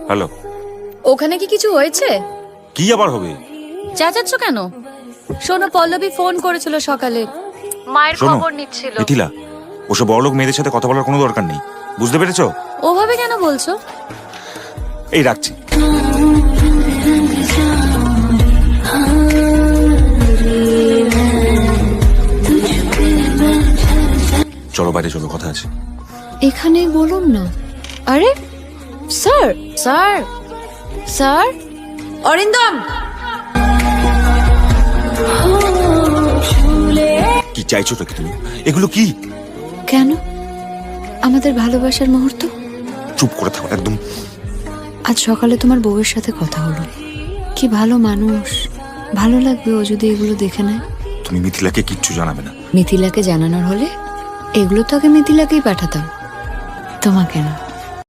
Hello. ওখানে কি কিছু হয়েছে? কি আবার হবে? চেঁচাচ্ছ কেন? শোনো, পল্লবী ফোন করেছিল সকালে, মায়ের শোনো খবর নিচ্ছিল। মিথিলা, ওসব বড়লোক মেয়েদের সাথে কথা বলার কোনো দরকার নেই, বুঝতে পেরেছো? ওভাবে কেন বলছো? এই রাখছি। চলো বাইরে চলো, কথা আছে। এখানেই বলুন না। আরে স্যার, স্যার, স্যার, অরিন্দম। কি চাইছো তো তুমি? এগুলো কি? কেন? আমাদের ভালোবাসার মুহূর্ত। চুপ করে থাকো একদম। আজ সকালে তোমার বউয়ের সাথে কথা হলো, কি ভালো মানুষ। ভালো লাগবে ও যদি এগুলো দেখে নেয়। তুমি মিথিলাকে কিচ্ছু জানাবে না। মিথিলাকে জানানোর হলে এগুলো তো আগে মিথিলাকেই পাঠাতাম, তোমাকে না।